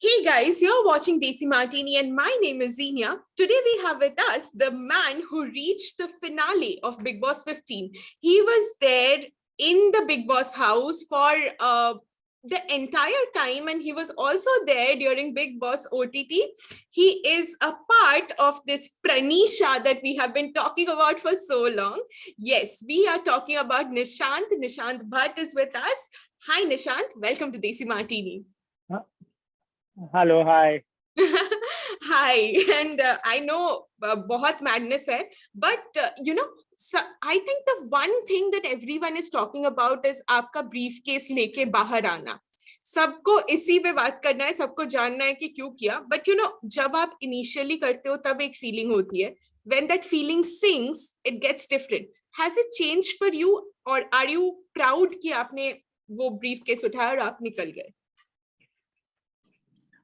Hey guys, you're watching Desi Martini and my name is Xenia. Today we have with us the man who reached the finale of Big Boss 15. He was there in the Big Boss house for the entire time, and he was also there during Big Boss OTT. He is a part of this Pranisha that we have been talking about for so long. Yes, we are talking about Nishant. Nishant Bhatt is with us. Hi Nishant, welcome to Desi Martini. Hello hi Hi, and I know बहुत madness है, but I think the one thing that everyone is talking about is आपका briefcase लेके बाहर आना. सबको इसी पे बात करना है, सबको जानना है कि क्यों किया. But जब आप initially करते हो तब एक feeling होती है. When that feeling sinks, it gets different. Has it changed for you, or are you proud कि आपने वो briefcase उठाया और आप निकल गए?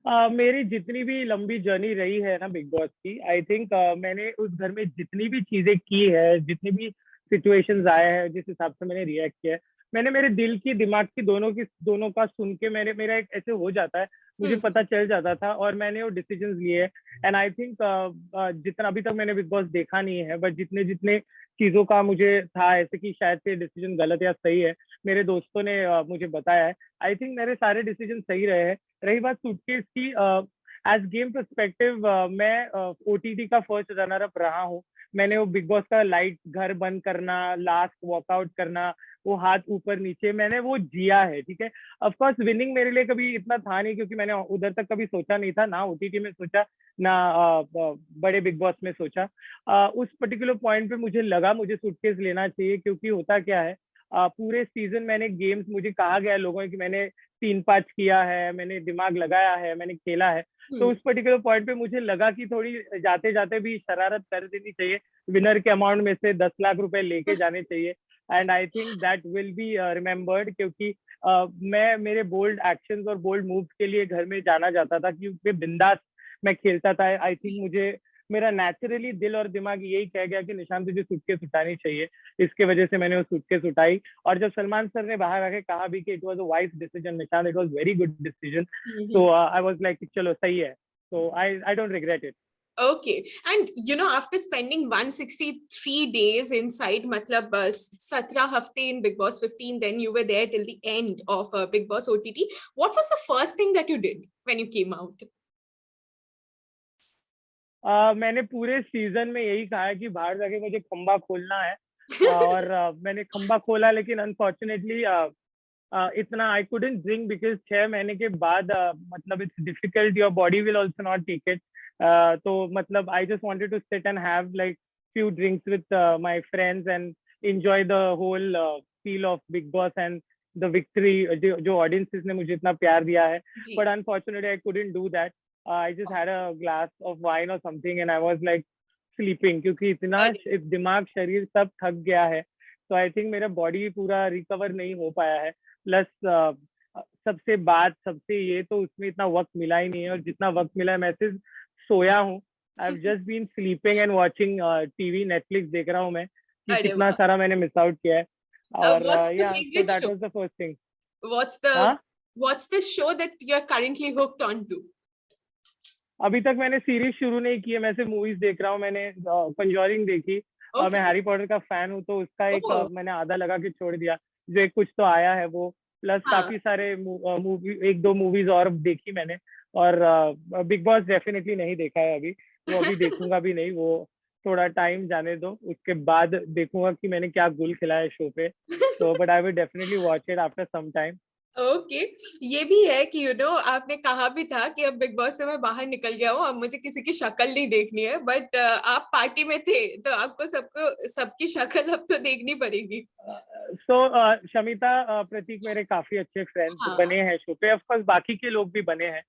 मेरी जितनी भी लंबी जर्नी रही है ना बिग बॉस की, आई थिंक मैंने उस घर में जितनी भी चीजें की है, जितनी भी सिचुएशंस आए हैं, जिस हिसाब से मैंने रिएक्ट किया है, मैंने मेरे दिल की दिमाग की दोनों का सुन के मेरा एक ऐसे हो जाता है, मुझे पता चल जाता था और मैंने वो डिसीजंस लिए. एंड आई थिंक जितना अभी तक मैंने बिग बॉस देखा नहीं है, बट जितने जितने चीजों का मुझे था ऐसे कि शायद से डिसीजन गलत या सही है, मेरे दोस्तों ने मुझे बताया है. आई थिंक मेरे सारे डिसीजन सही रहे हैं. रही बात सूटकेस की, एज गेम पर्सपेक्टिव मैं ओटीटी का फर्स्ट रनर अप रहा हूँ. मैंने वो बिग बॉस का लाइट घर बंद करना, लास्ट वॉकआउट करना, वो हाथ ऊपर नीचे, मैंने वो जिया है. ठीक है, ऑफ कोर्स विनिंग मेरे लिए कभी इतना था नहीं, क्योंकि मैंने उधर तक कभी सोचा नहीं था, ना ओटीटी में सोचा, ना बड़े बिग बॉस में सोचा. उस पर्टिकुलर पॉइंट पे मुझे लगा मुझे सूटकेस लेना चाहिए, क्योंकि होता क्या है, पूरे सीजन मैंने गेम्स, मुझे कहा गया लोगों ने कि मैंने 3-5 किया है, मैंने दिमाग लगाया है, मैंने खेला है. तो उस पर्टिकुलर पॉइंट पे मुझे लगा कि थोड़ी जाते जाते भी शरारत कर देनी चाहिए, विनर के अमाउंट में से 10 लाख रुपए लेके जाने चाहिए. And I think that will be remembered, क्योंकि मैं मेरे बोल्ड एक्शंस और बोल्ड मूव्स के लिए घर में जाना जाता था, क्योंकि बिंदास मैं खेलता था. आई थिंक मुझे मेरा नेचुरली दिल और दिमाग यही कह गया कि निशान तुझे सूटकेस उठानी चाहिए. इसके वजह से मैंने वो सूटकेस उठाई. और जब सलमान सर ने बाहर आके कहा भी कि it was a wise decision Nishan, it was very good decision, तो आई वाज लाइक चलो सही है. So I don't regret it. Okay. And after spending 163 days inside, matlab 17 hafte in Big Boss 15, then you were there till the end of Big Boss OTT. What was the first thing that you did when you came out? मैंने पूरे season में यही कहा है कि बाहर जाके मुझे खंबा खोलना है. और मैंने खंबा खोला, लेकिन अनफॉर्चुनेटली इतना आई कुडंट ड्रिंक, बिकॉज 6 महीने के बाद मतलब it's difficult, your body will also not take it. तो मतलब I just wanted to sit and have like few drinks with my friends and enjoy the whole feel of Big Boss and the victory जो audiences ने मुझे इतना प्यार दिया है. But unfortunately I couldn't do that. I just had a glass of wine or something and I was like sleeping, क्योंकि इतना दिमाग शरीर सब थक गया है. तो आई थिंक मेरा बॉडी पूरा रिकवर नहीं हो पाया है. प्लस सबसे ये तो उसमें इतना वक्त मिला ही नहीं है, और जितना वक्त मिला है मैं सिर्फ सोया हूँ. I've just been sleeping and watching TV, Netflix देख रहा हूँ मैं, कि कितना सारा मैंने मिस आउट किया है. और yeah, so that was the first thing. What's the show that you're currently hooked on to? अभी तक मैंने सीरीज शुरू नहीं की है, मैं सिर्फ मूवीज देख रहा हूँ. मैंने कंजरिंग देखी, और मैं हैरी पॉटर का फैन हूँ, तो उसका एक मैंने आधा लगा के छोड़ दिया. जो एक कुछ तो आया है वो, प्लस काफी सारे मूवी, 1-2 मूवीज और देखी मैंने. और बिग बॉस डेफिनेटली नहीं देखा है अभी, वो अभी देखूंगा भी नहीं. वो थोड़ा टाइम जाने दो, उसके बाद देखूंगा कि मैंने क्या गुल खिलाया शो पे. तो but I will definitely watch it after some time. Okay. ये भी है कि आपने कहा भी था कि अब बिग बॉस से मैं बाहर निकल गया हूँ, अब मुझे किसी की शक्ल नहीं देखनी है, बट आप पार्टी में थे तो आपको सबकी शक्ल अब तो देखनी पड़ेगी. तो शमिता, प्रतीक मेरे काफी अच्छे फ्रेंड्स बने हैं शो पे. ऑफ कोर्स बाकी के लोग भी बने हैं,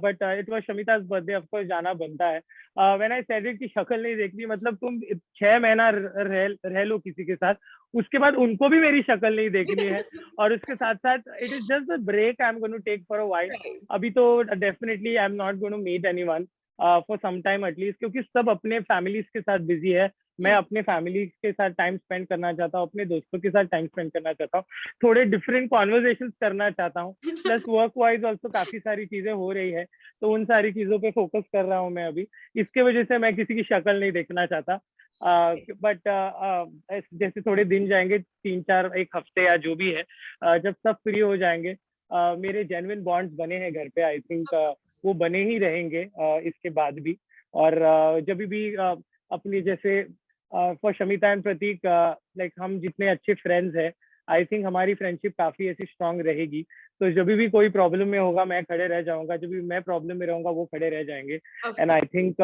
बट इट वाज शमिता's बर्थडे, ऑफ कोर्स जाना बनता है. व्हेन आई सेड कि शक्ल नहीं देखनी, मतलब तुम 6 महीना रह लो किसी के साथ, उसके बाद उनको भी मेरी शक्ल नहीं देखनी है. और उसके साथ साथ it is just a break I am going to take for a while. अभी तो definitely I am not going to meet anyone for some time at least, क्योंकि सब अपने फैमिलीज के साथ बिजी है. मैं अपने फैमिली के साथ टाइम स्पेंड करना चाहता हूँ, अपने दोस्तों के साथ टाइम स्पेंड करना चाहता हूँ, थोड़े डिफरेंट कॉन्वर्जेशन करना चाहता हूँ, प्लस वर्क वाइज ऑल्सो काफी सारी चीजें हो रही है, तो उन सारी चीजों पे फोकस कर रहा हूँ मैं अभी। इसके वजह से मैं किसी की शक्ल नहीं देखना चाहता, बट जैसे थोड़े दिन जाएंगे, 3-4 एक हफ्ते या जो भी है, जब सब फ्री हो जाएंगे, मेरे जेन्युइन बॉन्ड्स बने हैं घर पे, आई थिंक वो बने ही रहेंगे इसके बाद भी। और जब भी अपनी जैसे for Shamita and Prateek, like हम जितने अच्छे फ्रेंड्स हैं, आई थिंक हमारी फ्रेंडशिप काफी ऐसी स्ट्रांग रहेगी। तो जब भी कोई प्रॉब्लम में होगा मैं खड़े रह जाऊंगा, जब भी मैं प्रॉब्लम में रहूंगा वो खड़े रह जाएंगे। Of and I course. Think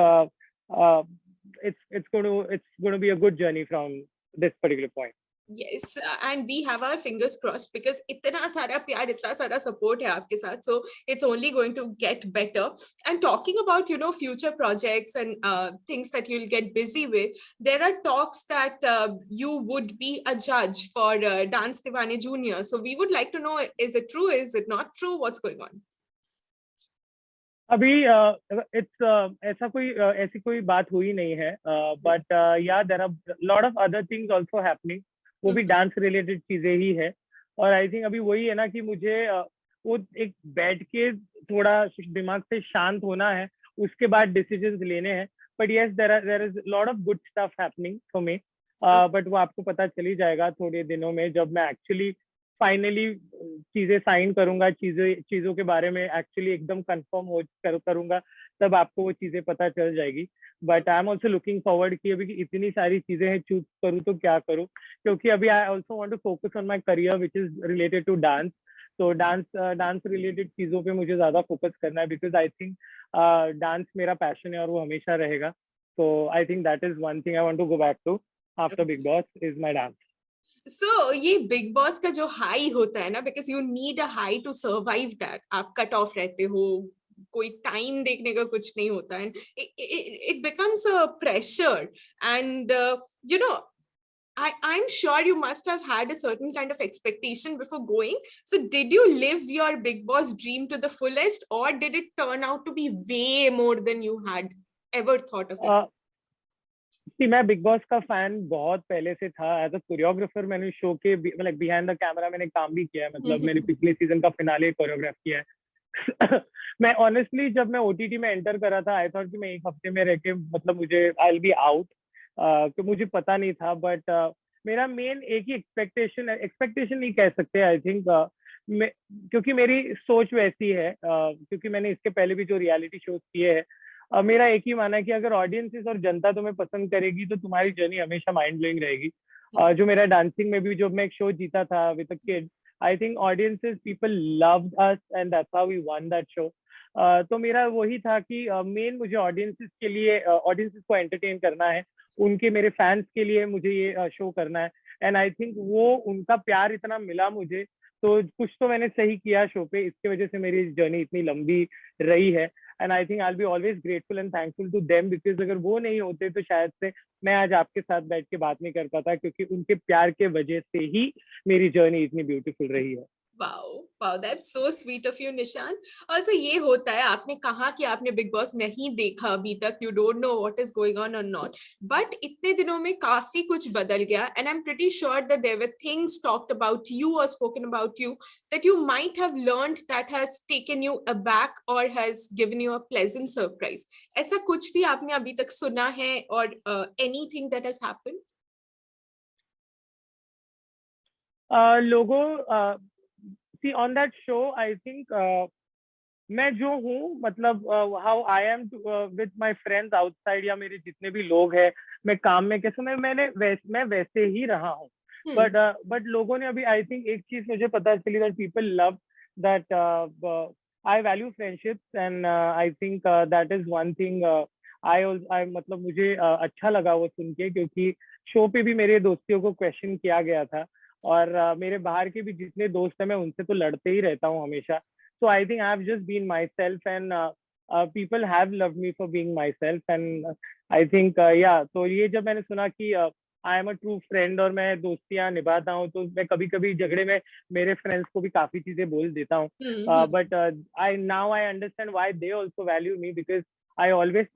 it's going to be a good journey from this particular point. Yes, and we have our fingers crossed because इतना सारा प्यार, इतना सारा support है आपके साथ, so it's only going to get better. And talking about, you know, future projects and things that you'll get busy with, there are talks that you would be a judge for Dance Divane Junior. So we would like to know, is it true? Is it not true? What's going on? अभी ऐसी कोई बात हुई नहीं है, but yeah there are lot of other things also happening, वो भी dance related चीजें ही है। और आई थिंक अभी वही है ना कि मुझे वो एक बैठ के थोड़ा दिमाग से शांत होना है, उसके बाद डिसीजंस लेने हैं। But yes, there is lot of good stuff happening for me, but वो आपको पता चल ही जाएगा थोड़े दिनों में, जब मैं एक्चुअली फाइनली चीजें साइन करूंगा, चीजों के बारे में एक्चुअली एकदम कंफर्म करूंगा, तब आपको वो चीजें पता चल जाएगी। But I am also looking forward कि अभी इतनी सारी चीजें हैं, चूज करूँ तो क्या करूँ, क्योंकि अभी I also want to focus on my career which is related to dance. तो डांस रिलेटेड चीजों पे मुझे ज्यादा फोकस करना है, बिकॉज आई थिंक डांस मेरा पैशन है और वो हमेशा रहेगा। तो I think that is one thing I want to go back to after Bigg Boss, is my dance. So ये बिग बॉस का जो हाई होता है ना, because you need a high to survive that, आप कट ऑफ रहते हो, कोई टाइम देखने का कुछ नहीं होता है, it becomes a pressure. And you know, I'm sure you must have had a certain kind of expectation before going. So did you live your Big Boss dream to the fullest, or did it turn out to be way more than you had ever thought of it? कि मैं big Boss का fan बहुत पहले से था। As a choreographer मैंने show के मतलब बिहाइंड द कैमरा मैंने काम भी किया है, मतलब मैंने पिछले सीजन का फिनाले कोरियोग्राफ किया है। मैं ऑनेस्टली जब मैं ओटीटी में एंटर करा था, आई थॉट कि मैं एक हफ्ते में रह के मतलब मुझे आई विल बी आउट, तो मुझे पता नहीं था। बट मेरा मेन एक ही एक्सपेक्टेशन नहीं कह सकते, आई थिंक क्योंकि मेरी सोच वैसी है, क्योंकि मैंने इसके पहले भी जो रियलिटी शोज किए हैं, मेरा एक ही मानना है कि अगर ऑडियंसेस और जनता तुम्हें पसंद करेगी तो तुम्हारी जर्नी हमेशा माइंड ब्लोइंग रहेगी। जो मेरा डांसिंग में भी जो मैं एक शो जीता था with a kid, I think audiences people loved us and that's how we won that show. तो मेरा वही था कि मेन मुझे ऑडियंसेस के लिए ऑडियंसेस को एंटरटेन करना है, उनके मेरे फैंस के लिए मुझे ये शो करना है। एंड आई थिंक वो उनका प्यार इतना मिला मुझे, तो कुछ तो मैंने सही किया शो पे, इसकी वजह से मेरी जर्नी इतनी लंबी रही है। And I think I will be always grateful and thankful to them, because अगर वो नहीं होते तो शायद से मैं आज आपके साथ बैठ के बात नहीं कर पाता, क्योंकि उनके प्यार के वजह से ही मेरी जर्नी इतनी ब्यूटीफुल रही है। Wow, wow, that's so sweet of you, Nishant. Also, ये होता है, आपने कहा कि आपने बिग बॉस नहीं देखा अभी तक, you don't know what is going on or not. But इतने दिनों में काफी कुछ बदल गया, and I'm pretty sure that there were things talked about you or spoken about you that you might have learned that has taken you aback or has given you a pleasant surprise. ऐसा कुछ भी आपने अभी तक सुना है, or anything that has happened? लोगों see on that show I think मैं जो हूँ, मतलब how I am with my friends outside, या मेरे जितने भी लोग हैं, मैं काम में कैसे मैं वैसे ही रहा हूँ। बट लोगों ने अभी आई थिंक एक चीज मुझे पता चली, that people love that I value friendships, and I think that is one thing आई मतलब मुझे अच्छा लगा वो सुन के, क्योंकि शो पे भी मेरे दोस्तियों को क्वेश्चन किया गया था, और मेरे बाहर के भी जितने दोस्त हैं मैं उनसे तो लड़ते ही रहता हूँ हमेशा। So I think I've just been myself, and people have loved me for being myself, and I think yeah, तो ये जब मैंने सुना कि I am a true friend और मैं दोस्तियां निभाता हूँ, तो मैं कभी कभी झगड़े में मेरे फ्रेंड्स को भी काफी चीजें बोल देता हूँ। But I now I understand why they also value me, because I always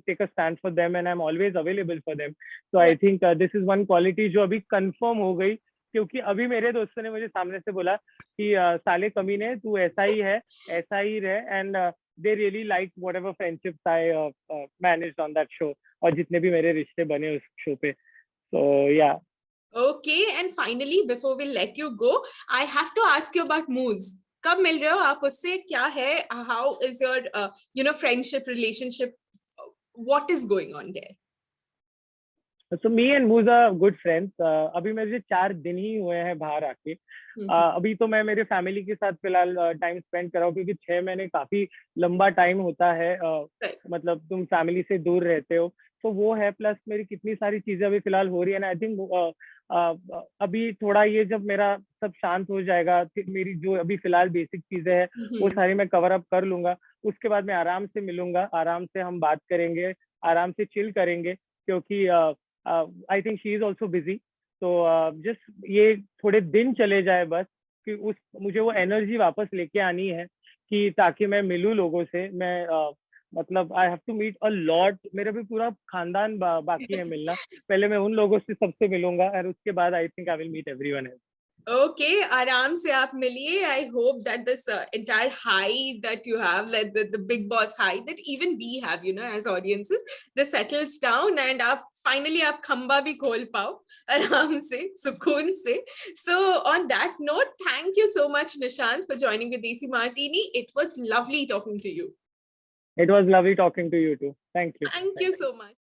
take a stand for them and I'm always available for them. So I think this is one quality जो अभी confirm हो गई, क्योंकि अभी मेरे दोस्तों ने मुझे सामने से बोला कि साले कमीने तू ऐसा ही है, ऐसा ही रहे, and they really liked whatever friendships I managed on that show, और जितने भी मेरे रिश्ते बने उस शो पे. So yeah. Okay, and finally, before we let you go, I have to ask you about Moose. कब मिल रहे हो आप उससे, क्या है, how is your friendship relationship, what is going on there? So me and Moose are good friends. अभी मुझे 4 दिन ही हुए हैं बाहर आके. अभी तो मैं मेरे फैमिली के साथ फिलहाल टाइम स्पेंड कर रहा हूँ, क्योंकि 6 महीने काफी लंबा टाइम होता है. मतलब तुम फैमिली से दूर रहते हो, तो वो है. प्लस मेरी कितनी सारी चीजें अभी फिलहाल हो रही है ना. आई थिंक अभी थोड़ा ये जब मेरा सब शांत हो जाएगा, मेरी जो अभी फिलहाल बेसिक चीजें हैं वो सारी मैं कवर अप कर लूंगा. उसके बाद मैं आराम से मिलूंगा, आराम से हम बात करेंगे, आराम से चिल करेंगे, क्योंकि I think she is also busy. तो जस्ट ये थोड़े दिन चले जाए बस, कि मुझे वो एनर्जी वापस लेके आनी है, कि ताकि मैं मिलूं लोगों से. मैं मतलब I have to meet a lot. मेरा भी पूरा खानदान बाकी है मिलना. पहले मैं उन लोगों से सबसे मिलूंगा, और उसके बाद I think I will meet everyone else. Okay, आराम से आप मिलिए. I hope that this entire high that you have, like the Big Boss high that even we have, as audiences, this settles down and आप finally आप खंबा भी खोल पाओ आराम से, सुकून से. So on that note, thank you so much, Nishant, for joining with Desi Martini. It was lovely talking to you. It was lovely talking to you too. Thank you. Thank you so much.